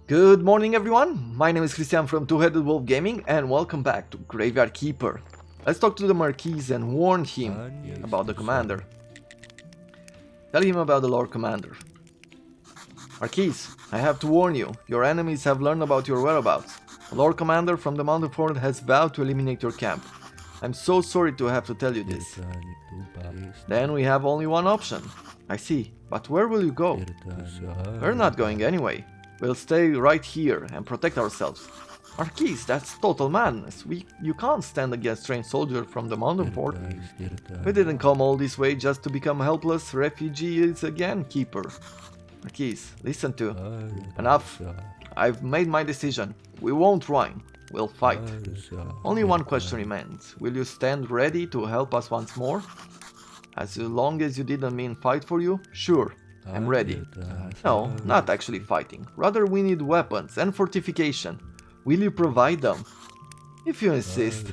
Good morning everyone, my name is Christian from Two-Headed Wolf Gaming and welcome back to Graveyard Keeper. Let's talk to the Marquis and warn him about the Commander. Tell him about the Lord Commander. Marquis, I have to warn you, your enemies have learned about your whereabouts. The Lord Commander from the Mountain Fort has vowed to eliminate your camp. I'm so sorry to have to tell you this. Then we have only one option. I see, but where will you go? We're not going anyway. We'll stay right here and protect ourselves. Marquis, that's total madness. You can't stand against trained soldiers from the mountain fort. We didn't come all this way just to become helpless refugees again, Keeper. Marquis, listen to. Enough. I've made my decision. We won't whine. We'll fight. Only one question remains. Will you stand ready to help us once more? As long as you didn't mean fight for you, sure. I'm ready. No, not actually fighting. Rather, we need weapons and fortification. Will you provide them? If you insist.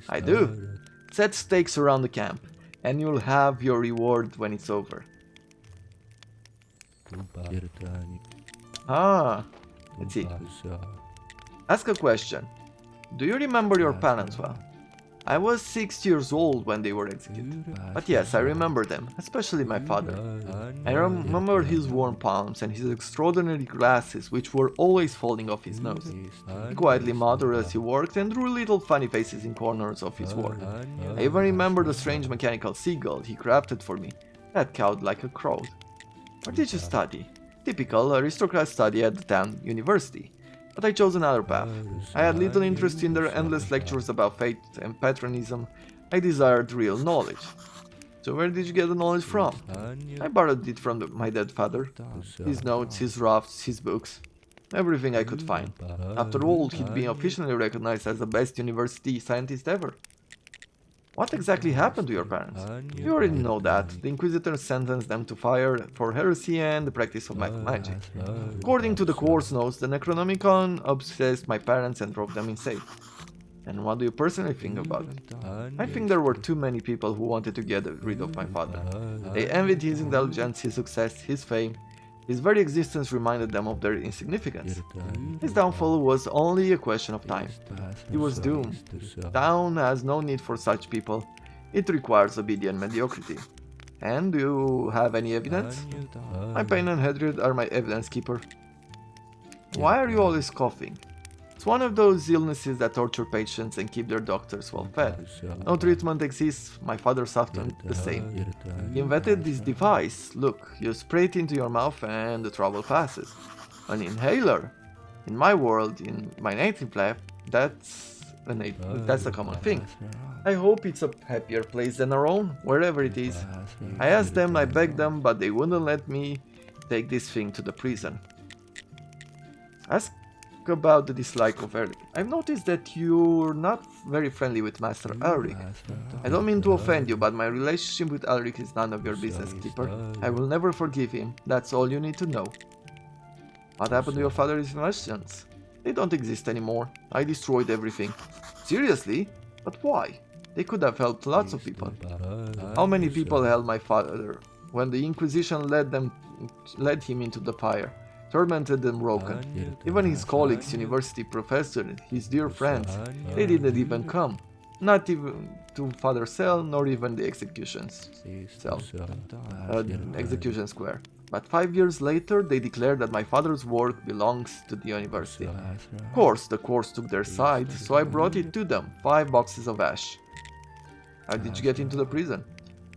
I do. Set stakes around the camp, and you'll have your reward when it's over. Let's see. Ask a question. Do you remember your parents well? I was 6 years old when they were executed. But yes, I remember them, especially my father. I remember his warm palms and his extraordinary glasses, which were always falling off his nose. He quietly muttered as he worked and drew little funny faces in corners of his work. I even remember the strange mechanical seagull he crafted for me, that cawed like a crow. Where did you study? Typical aristocrat study at the town university. But I chose another path. I had little interest in their endless lectures about fate and patronism. I desired real knowledge. So where did you get the knowledge from? I borrowed it from my dead father. His notes, his drafts, his books. Everything I could find. After all, he'd been officially recognized as the best university scientist ever. What exactly happened to your parents? You already know that. The Inquisitor sentenced them to fire for heresy and the practice of magic. According to the course notes, the Necronomicon obsessed my parents and drove them insane. And what do you personally think about it? I think there were too many people who wanted to get rid of my father. They envied his intelligence, his success, his fame. His very existence reminded them of their insignificance. His downfall was only a question of time. He was doomed. Town has no need for such people. It requires obedient mediocrity. And do you have any evidence? My pain and hatred are my evidence, Keeper. Why are you always coughing? It's one of those illnesses that torture patients and keep their doctors well fed. No treatment exists, my father suffered the same. He invented this device. Look, you spray it into your mouth and the trouble passes. An inhaler. In my world, in my native lab, that's a common thing. I hope it's a happier place than our own, wherever it is. I asked them, I begged them, but they wouldn't let me take this thing to the prison. Ask about the dislike of Eric. I've noticed that you're not very friendly with Master Ulrich. I don't mean to offend you, but my relationship with Ulrich is none of your business, Keeper. I will never forgive him. That's all you need to know. What happened to your father's inventions? They don't exist anymore. I destroyed everything. Seriously? But why? They could have helped lots of people. How many people held my father when the Inquisition led him into the fire? Tormented and broken. Even his colleagues, university professors, his dear friends, they didn't even come. Not even to Father Cell, nor even the execution square. But 5 years later, they declared that my father's work belongs to the university. Of course, the course took their side, so I brought it to them, 5 boxes of ash. How did you get into the prison?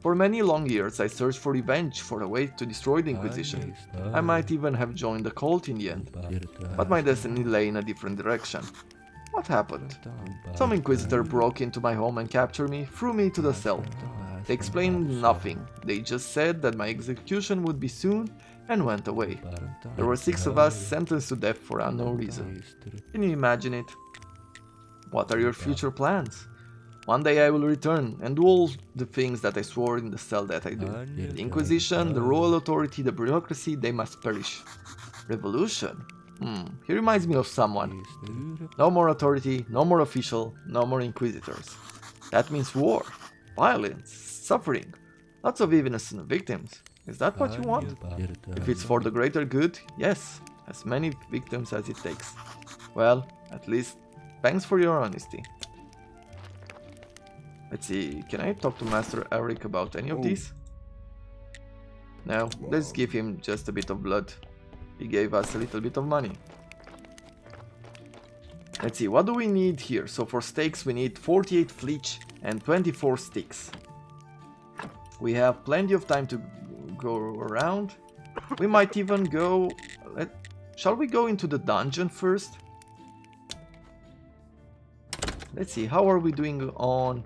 For many long years, I searched for revenge, for a way to destroy the Inquisition. I might even have joined the cult in the end, but my destiny lay in a different direction. What happened? Some Inquisitor broke into my home and captured me, threw me to the cell. They explained nothing, they just said that my execution would be soon and went away. There were 6 of us sentenced to death for unknown reason. Can you imagine it? What are your future plans? One day I will return and do all the things that I swore in the cell that I do. The Inquisition, the royal authority, the bureaucracy, they must perish. Revolution? He reminds me of someone. No more authority, no more official, no more inquisitors. That means war, violence, suffering, lots of innocent victims. Is that what you want? If it's for the greater good, yes. As many victims as it takes. Well, at least thanks for your honesty. Let's see, can I talk to Master Eric about any of these? No, let's give him just a bit of blood. He gave us a little bit of money. Let's see, what do we need here? So for steaks we need 48 fleech and 24 sticks. We have plenty of time to go around. We might even go... Shall we go into the dungeon first? Let's see, how are we doing on...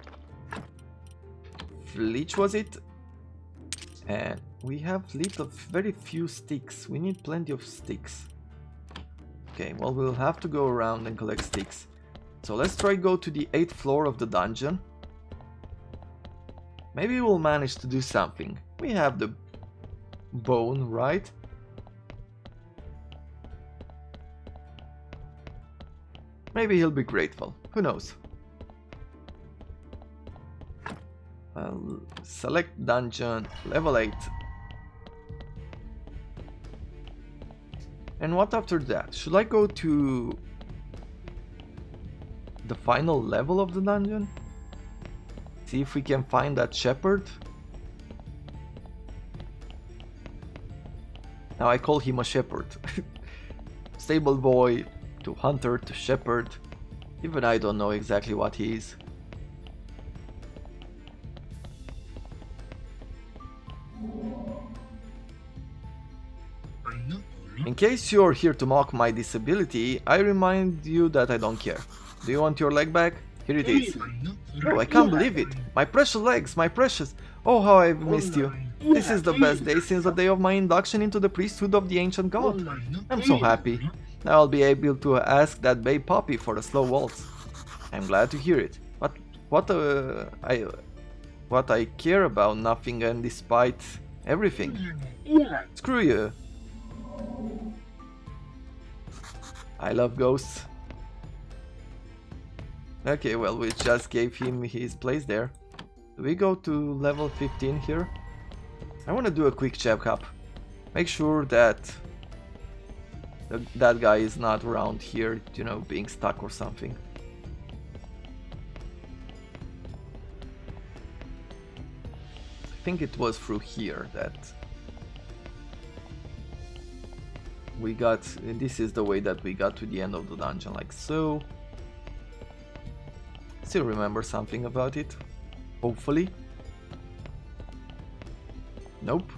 Fleech, was it? And we have very few sticks. We need plenty of sticks. Okay, well, we'll have to go around and collect sticks. So let's try go to the 8th floor of the dungeon. Maybe we'll manage to do something. We have the bone, right? Maybe he'll be grateful. Who knows? Select dungeon, level 8. And what after that? Should I go to the final level of the dungeon? See if we can find that shepherd. Now I call him a shepherd. Stable boy to hunter to shepherd. Even I don't know exactly what he is. In case you're here to mock my disability, I remind you that I don't care. Do you want your leg back? Here it is. Oh, I can't believe it. My precious legs, my precious. Oh, how I've missed you. This is the best day since the day of my induction into the priesthood of the ancient god. I'm so happy. Now I'll be able to ask that babe puppy for a slow waltz. I'm glad to hear it. But what I care about nothing and despite everything. Screw you. I love ghosts. Okay, well, we just gave him his place there. Do we go to level 15 here? I want to do a quick checkup. Make sure that that guy is not around here, you know, being stuck or something. I think it was through here that we got, this is the way that we got to the end of the dungeon, like so. Still remember something about it, hopefully. Nope,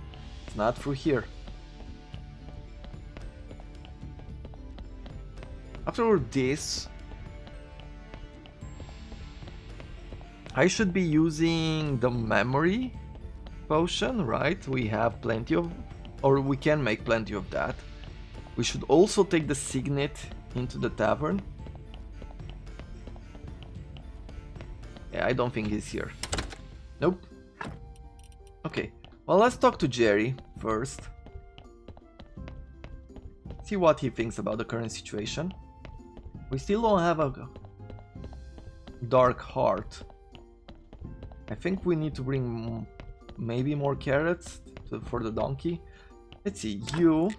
it's not through here. After this, I should be using the memory potion, right? We have plenty of, or we can make plenty of that. We should also take the signet into the tavern. Yeah, I don't think he's here. Nope. Okay, well, let's talk to Jerry first. See what he thinks about the current situation. We still don't have a dark heart. I think we need to bring maybe more carrots for the donkey. Let's see, you...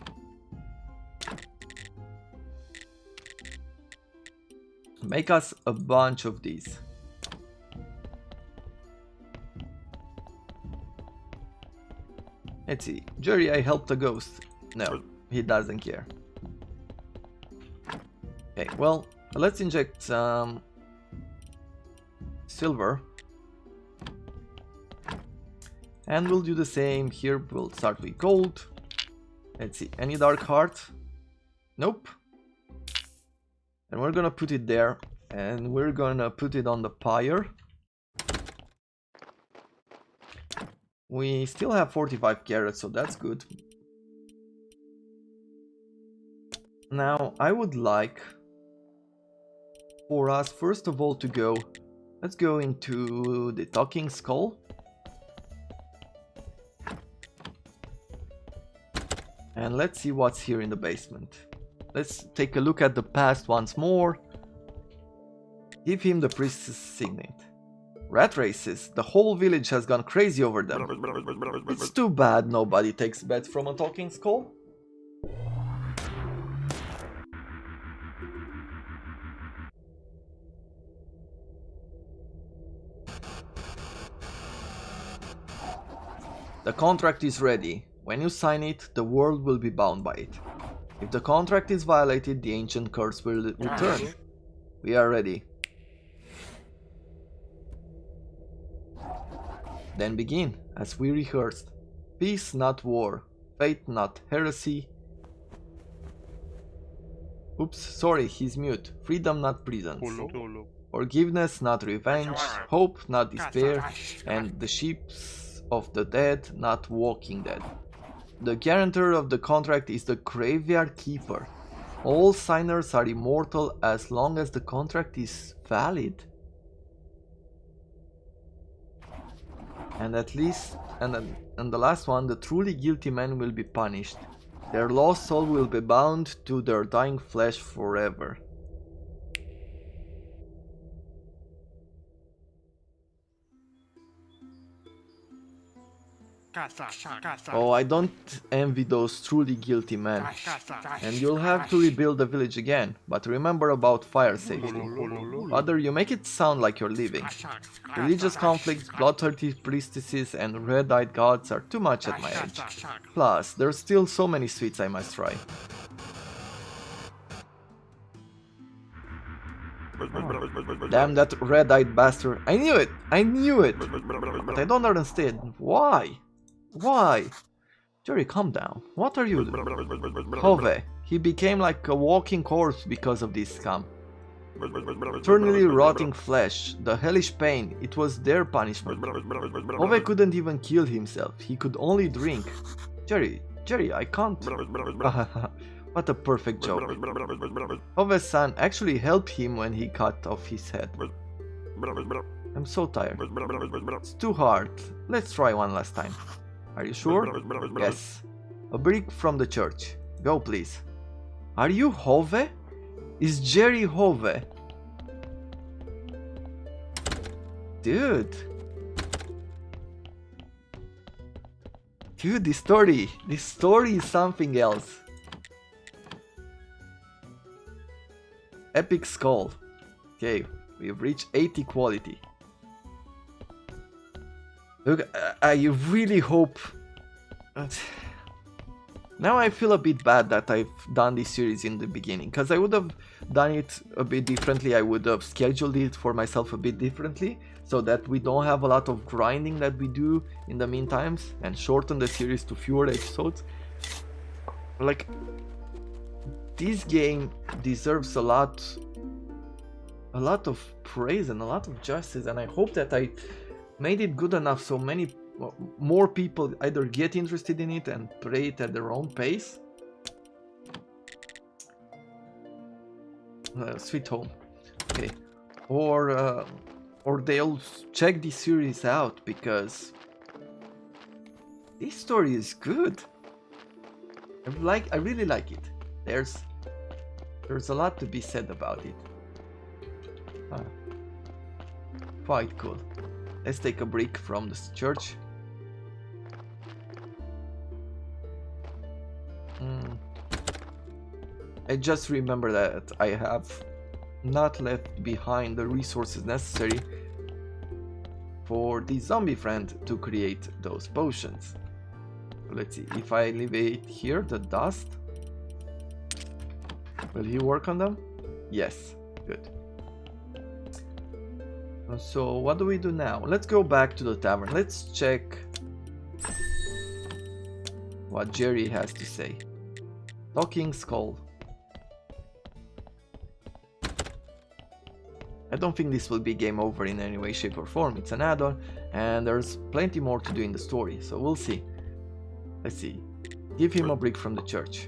Make us a bunch of these. Let's see. Jerry, I helped a ghost. No, he doesn't care. Okay, well, let's inject some silver. And we'll do the same here. We'll start with gold. Let's see. Any dark heart? Nope. And we're gonna put it there. And we're gonna put it on the pyre. We still have 45 carrots, so that's good. Now, I would like for us, first of all, to go... Let's go into the talking skull. And let's see what's here in the basement. Let's take a look at the past once more. Give him the priest's signet. Rat races. The whole village has gone crazy over them. It's too bad nobody takes bets from a talking skull. The contract is ready. When you sign it, the world will be bound by it. If the contract is violated, the ancient curse will return. We are ready. Then begin, as we rehearsed. Peace, not war. Faith, not heresy. Oops, sorry, he's mute. Freedom, not prisons. Forgiveness, not revenge. Hope, not despair. And the ships of the dead, not walking dead. The guarantor of the contract is the graveyard keeper. All signers are immortal as long as the contract is valid. And at least, and the last one, the truly guilty men will be punished. Their lost soul will be bound to their dying flesh forever. Oh, I don't envy those truly guilty men. And you'll have to rebuild the village again, but remember about fire safety. Rather, you make it sound like you're leaving. Religious conflicts, bloodthirsty priestesses, and red-eyed gods are too much at my age. Plus, there's still so many sweets I must try. Damn that red-eyed bastard. I knew it! I knew it! But I don't understand. Why? Why? Jerry, calm down. What are you doing? Hove. He became like a walking corpse because of this scam. Eternally rotting flesh, the hellish pain, it was their punishment. Hove couldn't even kill himself, he could only drink. Jerry, I can't. What a perfect joke. Hove's son actually helped him when he cut off his head. I'm so tired. It's too hard. Let's try one last time. Are you sure? Yes. A brick from the church. Go, please. Are you Hove? Is Jerry Hove? Dude. Dude, this story is something else. Epic skull. Okay, we've reached 80 quality. Look, I really hope... Now I feel a bit bad that I've done this series in the beginning, because I would have done it a bit differently. I would have scheduled it for myself a bit differently, so that we don't have a lot of grinding that we do in the meantimes, and shorten the series to fewer episodes. Like, this game deserves a lot of praise and a lot of justice, and I hope that I made it good enough so more people either get interested in it and play it at their own pace. Sweet home. Okay. Or they'll check this series out, because this story is good. I really like it. There's a lot to be said about it. Quite cool. Let's take a brick from the church. I just remember that I have not left behind the resources necessary for the zombie friend to create those potions. Let's see, if I leave it here, the dust, will he work on them? Yes, good. So what do we do now? Let's go back to the tavern. Let's check what Jerry has to say. Talking skull. I don't think this will be game over in any way, shape or form. It's an add-on and there's plenty more to do in the story, so we'll see. Let's see. Give him a brick from the church.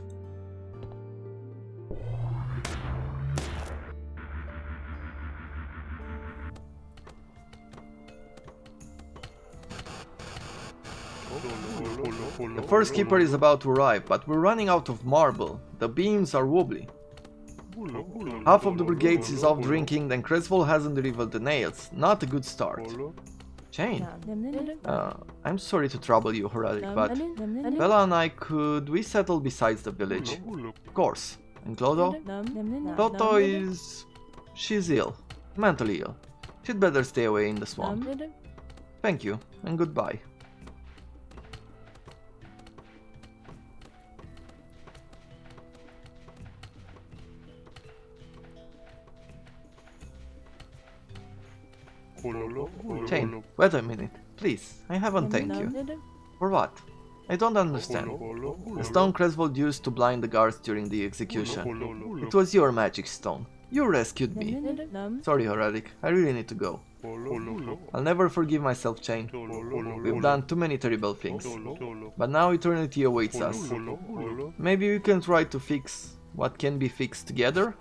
The first keeper is about to arrive, but we're running out of marble. The beams are wobbly. Half of the brigades is off drinking, then Creswell hasn't delivered the nails. Not a good start. Jane, I'm sorry to trouble you, Heraldic, but Bella and I, could we settle besides the village? Of course. And Clotho? Clotho she's ill. Mentally ill. She'd better stay away in the swamp. Thank you, and goodbye. Chain, wait a minute. Please, I haven't thanked you. For what? I don't understand. The stone Creswold used to blind the guards during the execution. It was your magic stone. You rescued me. Sorry, Horatic, I really need to go. I'll never forgive myself, Chain. We've done too many terrible things. But now eternity awaits us. Maybe we can try to fix what can be fixed together?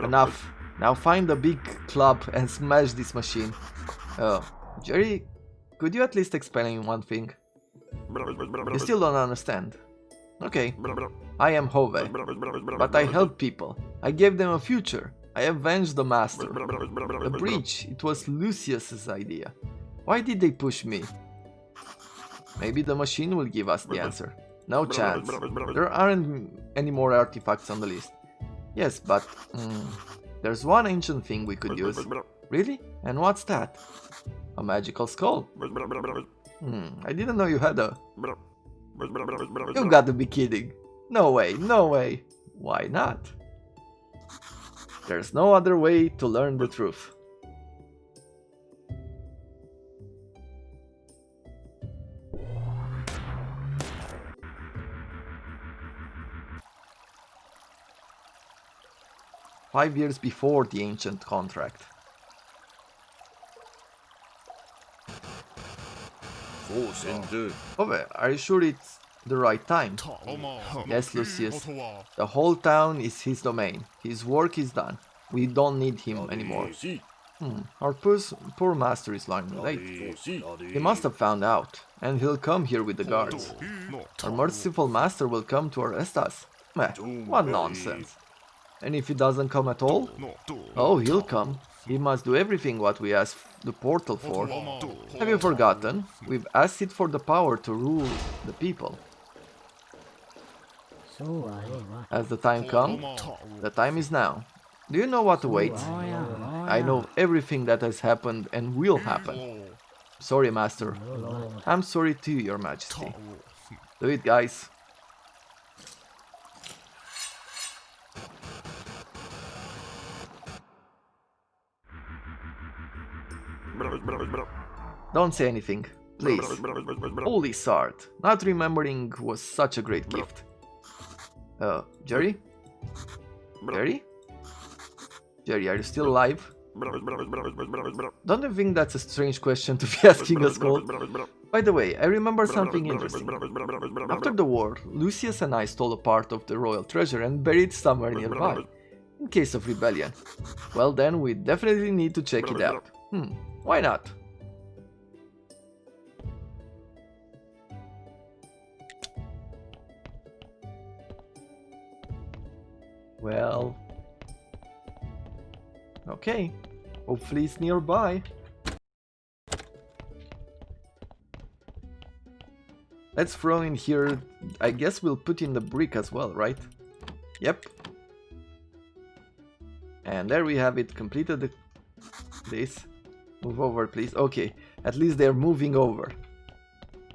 Enough. Now find a big club and smash this machine. Jerry, could you at least explain one thing? You still don't understand. Okay, I am Hove, but I help people. I gave them a future. I avenged the master. The breach, it was Lucius's idea. Why did they push me? Maybe the machine will give us the answer. No chance. There aren't any more artifacts on the list. Yes, but there's one ancient thing we could use. Really? And what's that? A magical skull. I didn't know you had a... You gotta be kidding. No way, no way. Why not? There's no other way to learn the truth. "5 years before the ancient contract." Ove, are you sure it's the right time? Yes, Lucius. The whole town is his domain. His work is done. We don't need him anymore. Our poor master is learning late. He must have found out, and he'll come here with the guards. Our merciful master will come to arrest us. Meh, what nonsense. And if he doesn't come at all? Oh, he'll come. He must do everything what we asked the portal for. Have you forgotten? We've asked it for the power to rule the people. Has the time come? The time is now. Do you know what awaits? I know everything that has happened and will happen. Sorry, Master. I'm sorry too, Your Majesty. Do it, guys. Don't say anything, please. Holy sword, not remembering was such a great gift. Jerry? Jerry? Jerry, are you still alive? Don't you think that's a strange question to be asking a skull? By the way, I remember something interesting. After the war, Lucius and I stole a part of the royal treasure and buried it somewhere nearby, in case of rebellion. Well then, we definitely need to check it out. Why not? Well... Okay, hopefully it's nearby. Let's throw in here, I guess we'll put in the brick as well, right? Yep. And there we have it, completed this. Move over, please. Okay, at least they're moving over.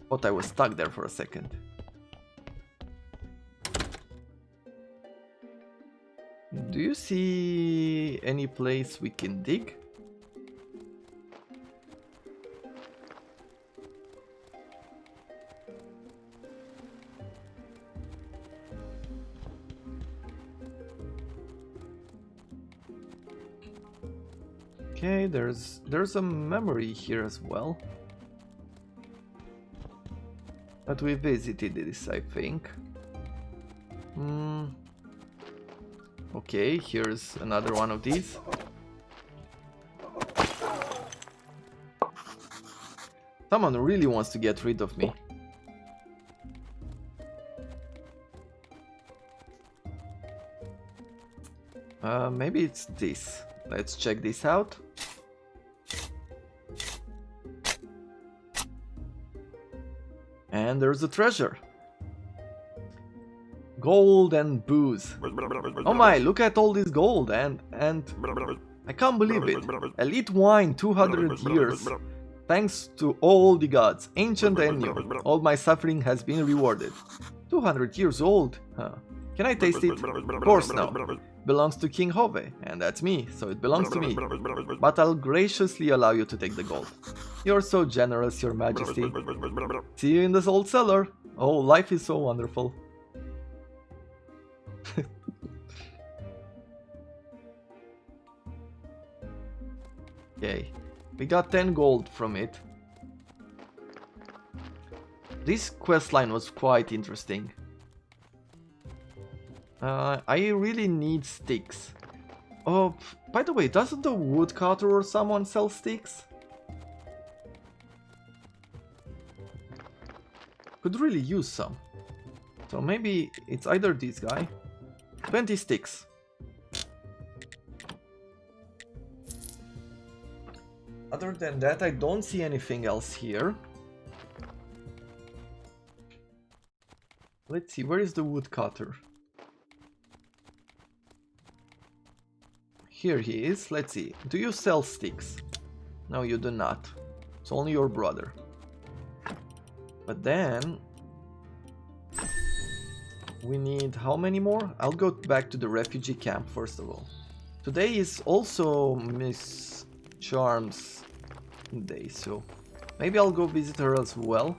Thought I was stuck there for a second. Do you see any place we can dig? Okay, there's a memory here as well. But we visited this, I think. Okay, here's another one of these. Someone really wants to get rid of me. Maybe it's this. Let's check this out. And there's a treasure. Gold and booze. Oh my, look at all this gold and I can't believe it. Elite wine, 200 years. Thanks to all the gods, ancient and new. All my suffering has been rewarded. 200 years old? Huh. Can I taste it? Of course no. belongs to King Hove, and that's me, so it belongs to me. But I'll graciously allow you to take the gold. You're so generous, Your Majesty. See you in the old cellar. Oh, life is so wonderful. Okay, we got 10 gold from it. This questline was quite interesting. I really need sticks. Oh, by the way, doesn't the woodcutter or someone sell sticks? Could really use some. So maybe it's either this guy. 20 sticks. Other than that, I don't see anything else here. Let's see, where is the woodcutter? Here he is. Let's see. Do you sell sticks? No, you do not. It's only your brother. But then we need how many more? I'll go back to the refugee camp first of all. Today is also Miss Charm's day, so maybe I'll go visit her as well.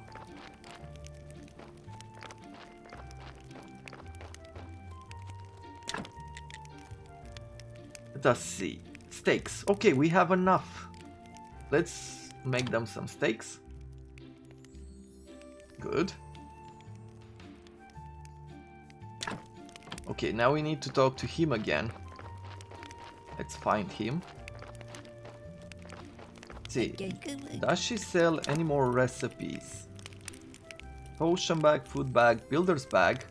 Let us see. Steaks. Okay, we have enough. Let's make them some steaks. Good. Okay, now we need to talk to him again. Let's find him. See, does she sell any more recipes? Potion bag, food bag, builder's bag,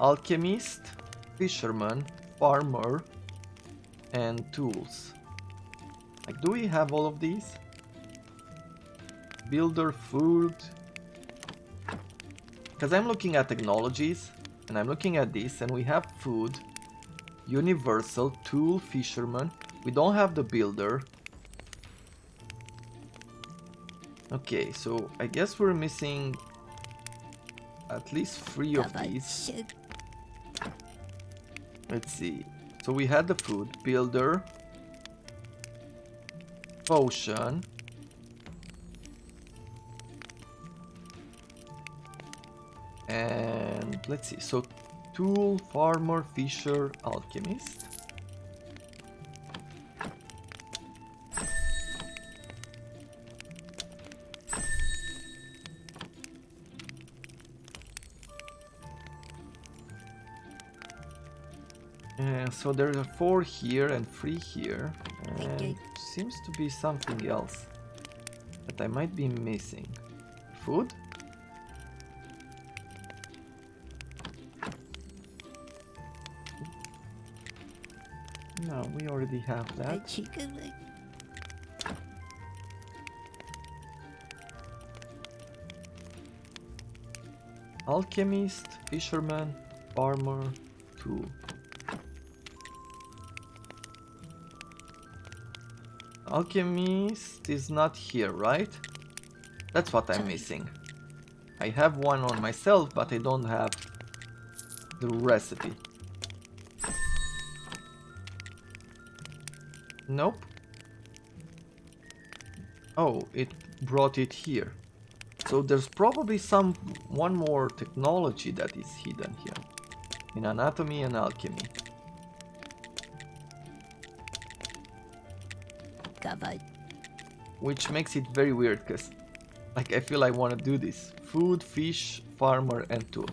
alchemist, fisherman, farmer, and tools. Like, do we have all of these? Builder, food. Because I'm looking at technologies, and I'm looking at this, and we have food, universal, tool, fisherman. We don't have the builder. Okay, so I guess we're missing at least 3 of these. Let's see. So we had the food, builder, potion, and let's see. So tool, farmer, fisher, alchemist. So there are 4 here and 3 here, and seems to be something else that I might be missing. Food? No, we already have that. Alchemist, fisherman, farmer, tool. Alchemist is not here, right? That's what I'm missing. I have one on myself, but I don't have the recipe. Nope. Oh, it brought it here. So there's probably one more technology that is hidden here. In anatomy and alchemy. Which makes it very weird, because like I feel I want to do this. Food, fish, farmer, and tool.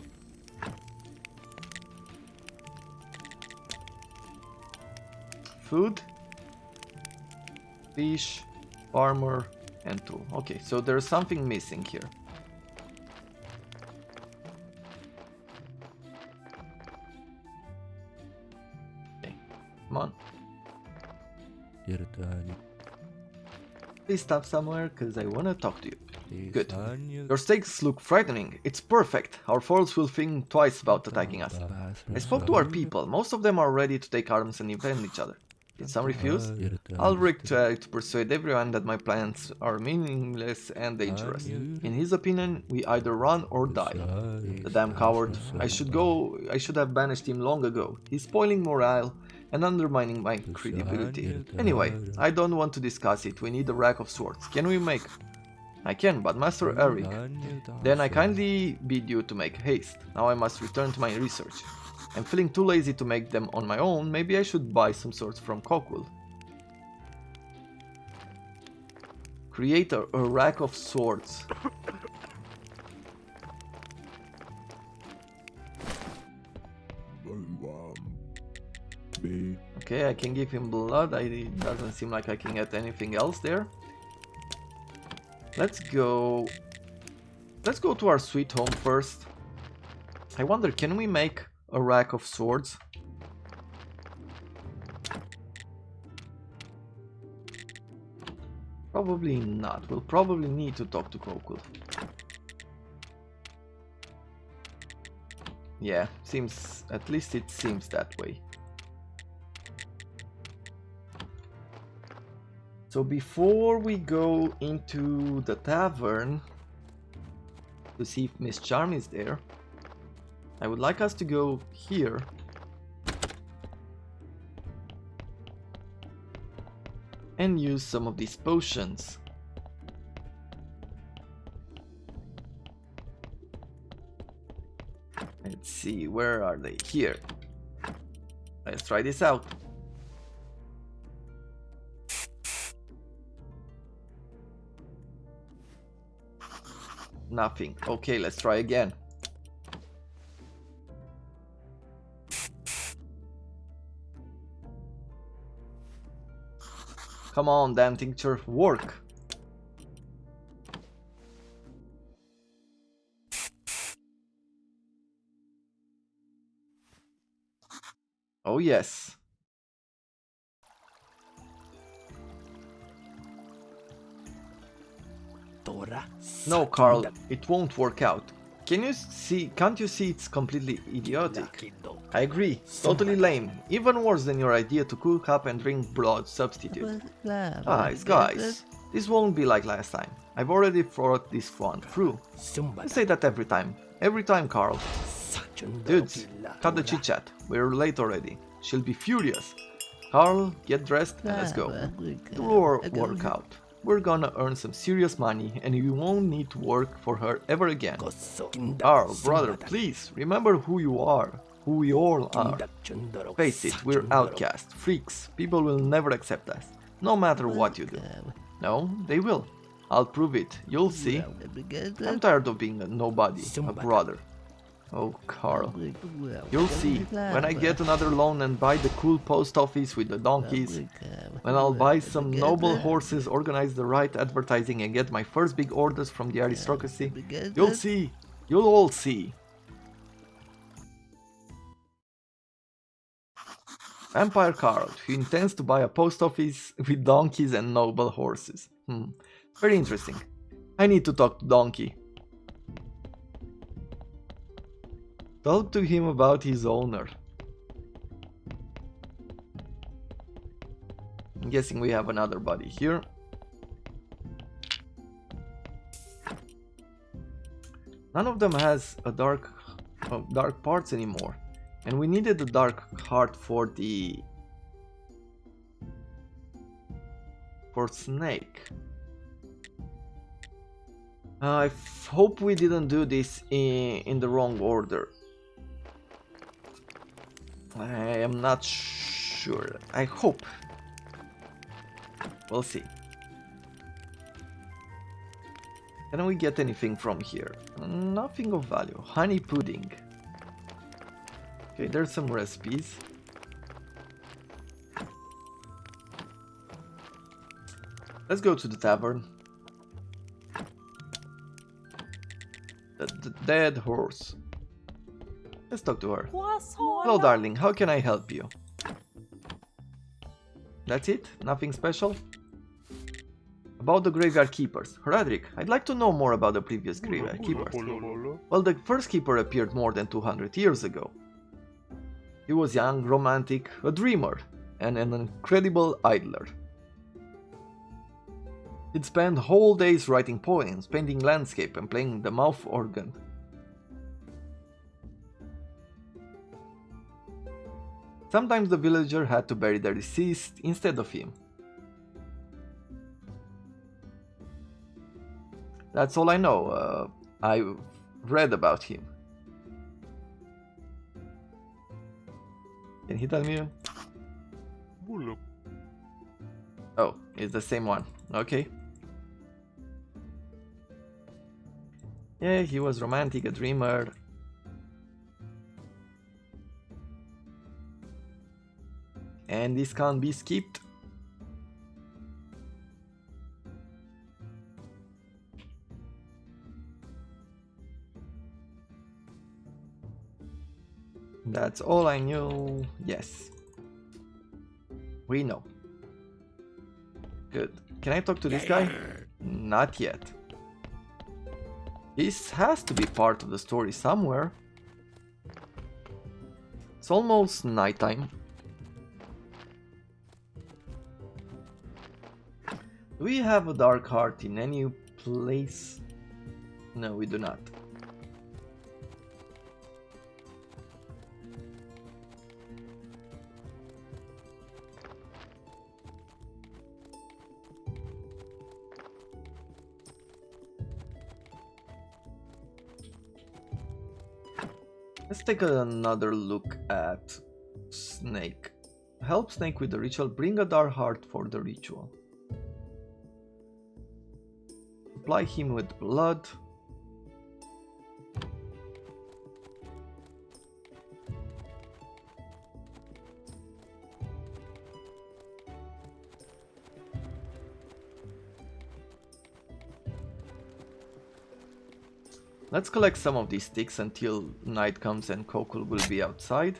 Food, fish, farmer, and tool. Okay, so there's something missing here. Okay, come on. Please stop somewhere, because I want to talk to you. Good. Your steaks look frightening. It's perfect. Our foes will think twice about attacking us. I spoke to our people. Most of them are ready to take arms and defend each other. Did some refuse? Ulrich tried to persuade everyone that my plans are meaningless and dangerous. In his opinion, we either run or die. The damn coward. I should have banished him long ago. He's spoiling morale and undermining my credibility. Anyway, I don't want to discuss it. We need a rack of swords. Can we make... I can, but Master Eric. Then I kindly bid you to make haste. Now I must return to my research. I'm feeling too lazy to make them on my own. Maybe I should buy some swords from Cockwool. Create a rack of swords. Okay, I can give him blood. It doesn't seem like I can get anything else there. Let's go to our sweet home first. I wonder, can we make a rack of swords? Probably not. We'll probably need to talk to Cockwool. Yeah, at least it seems that way. So before we go into the tavern to see if Miss Charm is there, I would like us to go here and use some of these potions. Let's see, where are they? Here. Let's try this out. Nothing. Okay, let's try again. Come on, damn tincture, work. Oh yes. No, Carl, it won't work out. Can't you see it's completely idiotic? I agree, totally lame. Even worse than your idea to cook up and drink blood substitute. Guys, this won't be like last time. I've already thought this one through. I say that every time, Carl. Dudes, cut the chit chat, we're late already. She'll be furious. Carl, get dressed and let's go. Do our workout. We're gonna earn some serious money and you won't need to work for her ever again. Carl, brother, please, remember who you are, who we all are. Face it, we're outcasts, freaks, people will never accept us, no matter what you do. No, they will. I'll prove it, you'll see. I'm tired of being a nobody, a brother. Oh, Carl. You'll see, when I get another loan and buy the cool post office with the donkeys, when I'll buy some noble horses, organize the right advertising and get my first big orders from the aristocracy, you'll see, you'll all see. Vampire Carl, who intends to buy a post office with donkeys and noble horses. Very interesting. I need to talk to Donkey. Talk to him about his owner. I'm guessing we have another body here. None of them has a dark parts anymore. And we needed a dark heart for Snake. I hope we didn't do this in the wrong order. I am not sure. I hope. We'll see. Can we get anything from here? Nothing of value. Honey pudding. Okay, there's some recipes. Let's go to the tavern. The dead horse. Let's talk to her. Hello, darling. How can I help you? That's it? Nothing special? About the graveyard keepers. Roderick, I'd like to know more about the previous graveyard keepers. Well, the first keeper appeared more than 200 years ago. He was young, romantic, a dreamer, and an incredible idler. He'd spend whole days writing poems, painting landscape, and playing the mouth organ. Sometimes the villager had to bury the deceased instead of him. That's all I know. I read about him. Can he tell me? Oh, it's the same one. Okay. Yeah, he was romantic, a dreamer. And this can't be skipped. That's all I knew. Yes. We know. Good. Can I talk to this guy? Not yet. This has to be part of the story somewhere. It's almost nighttime. Do we have a dark heart in any place? No, we do not. Let's take another look at Snake. Help Snake with the ritual. Bring a dark heart for the ritual. Supply him with blood. Let's collect some of these sticks until night comes and Kokul will be outside.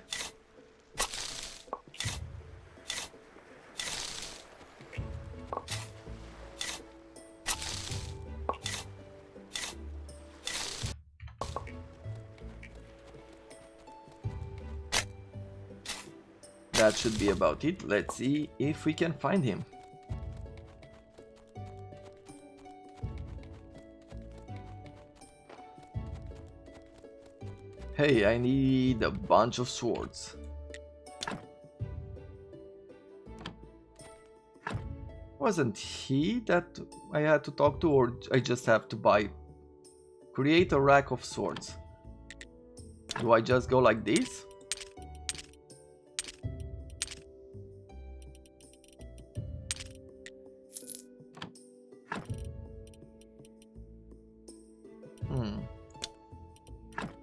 That should be about it. Let's see if we can find him. Hey, I need a bunch of swords. Wasn't he that I had to talk to, or I just have to buy? Create a rack of swords. Do I just go like this?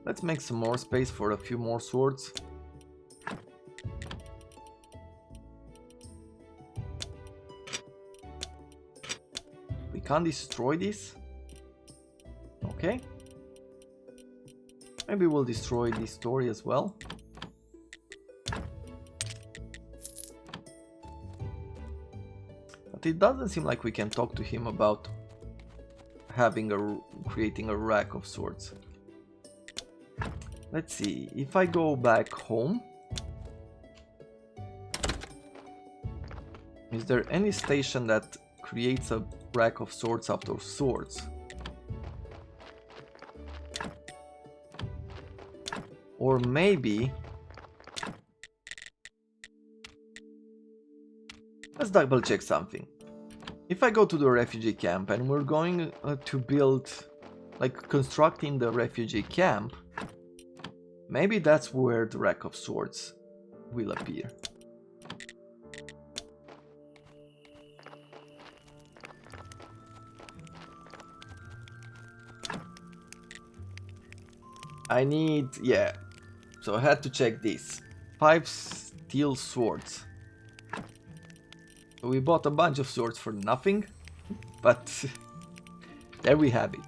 Let's make some more space for a few more swords. We can't destroy this. Okay. Maybe we'll destroy this story as well. But it doesn't seem like we can talk to him about creating a rack of swords. Let's see, if I go back home, is there any station that creates a rack of swords out of swords? Or maybe, let's double check something. If I go to the refugee camp and we're going to build, like constructing the refugee camp, maybe that's where the rack of swords will appear. Yeah, so I had to check this. 5 steel swords. We bought a bunch of swords for nothing, but there we have it.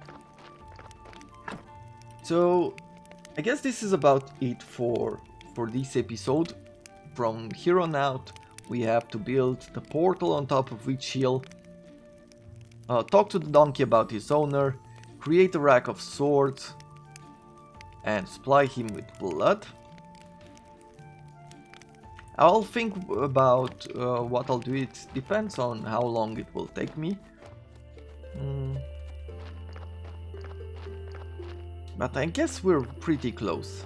So I guess this is about it for this episode. From here on out, we have to build the portal on top of Witch Hill, talk to the donkey about his owner, create a rack of swords, and supply him with blood. I'll think about what I'll do. It depends on how long it will take me. But I guess we're pretty close.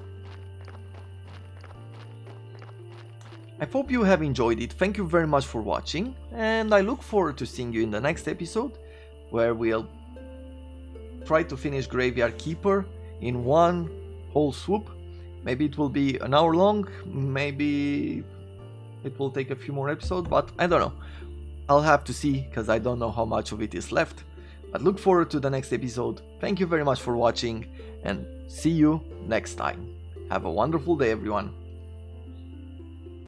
I hope you have enjoyed it. Thank you very much for watching, and I look forward to seeing you in the next episode, where we'll try to finish Graveyard Keeper in one whole swoop. Maybe it will be an hour long, maybe it will take a few more episodes, but I don't know. I'll have to see, because I don't know how much of it is left. But look forward to the next episode. Thank you very much for watching, and see you next time. Have a wonderful day, everyone.